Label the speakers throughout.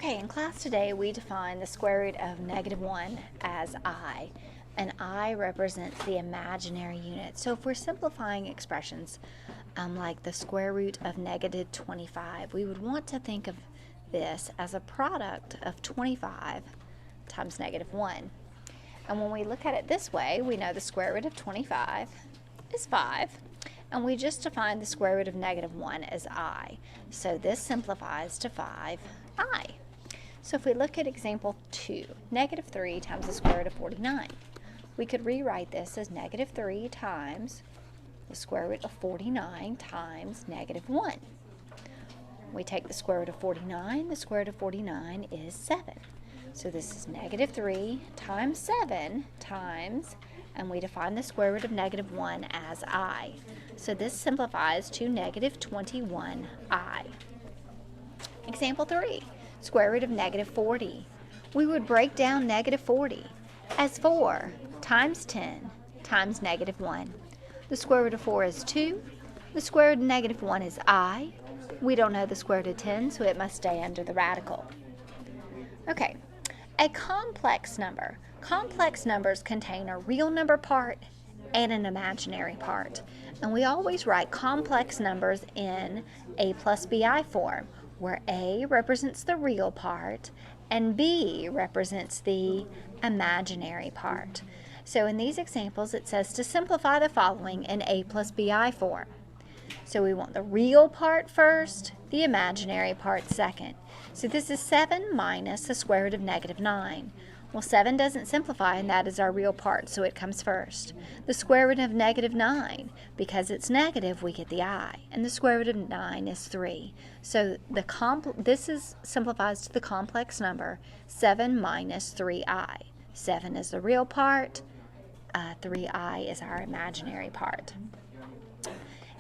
Speaker 1: Okay, in class today we define the square root of -1 as I, and I represents the imaginary unit. So if we're simplifying expressions like the square root of -25, we would want to think of this as a product of 25 times -1. And when we look at it this way, we know the square root of 25 is 5. And we just defined the square root of -1 as I. So this simplifies to 5i. So if we look at example 2, -3 times the square root of 49. We could rewrite this as -3 times the square root of 49 times -1. We take the square root of 49, the square root of 49 is 7. So this is -3 times 7 times, and we define the square root of -1 as I. So this simplifies to -21i. Example 3, square root of -40. We would break down -40 as 4 times 10 times -1. The square root of 4 is 2. The square root of -1 is I. We don't know the square root of 10, so it must stay under the radical. Okay, a complex number. Complex numbers contain a real number part and an imaginary part. And we always write complex numbers in A plus BI form, where A represents the real part and B represents the imaginary part. So in these examples, it says to simplify the following in A plus BI form. So we want the real part first, the imaginary part second. So this is 7 minus the square root of -9. Well, 7 doesn't simplify, and that is our real part, so it comes first. The square root of -9, because it's negative, we get the I, and the square root of 9 is 3. So this simplifies to the complex number 7 minus 3i. 7 is the real part, 3i is our imaginary part.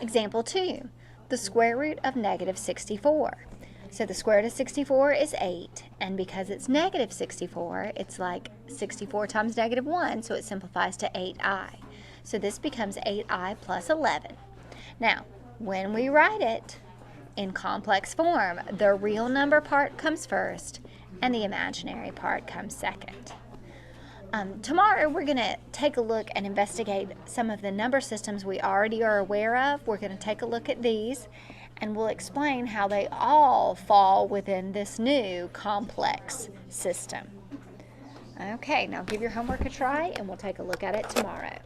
Speaker 1: Example 2, the square root of -64. So the square root of 64 is 8, and because it's -64, it's like 64 times -1, so it simplifies to 8i. So this becomes 8i plus 11. Now, when we write it in complex form, the real number part comes first, and the imaginary part comes second. Tomorrow we're going to take a look and investigate some of the number systems we already are aware of. We're going to take a look at these, and we'll explain how they all fall within this new complex system. Okay, now give your homework a try, and we'll take a look at it tomorrow.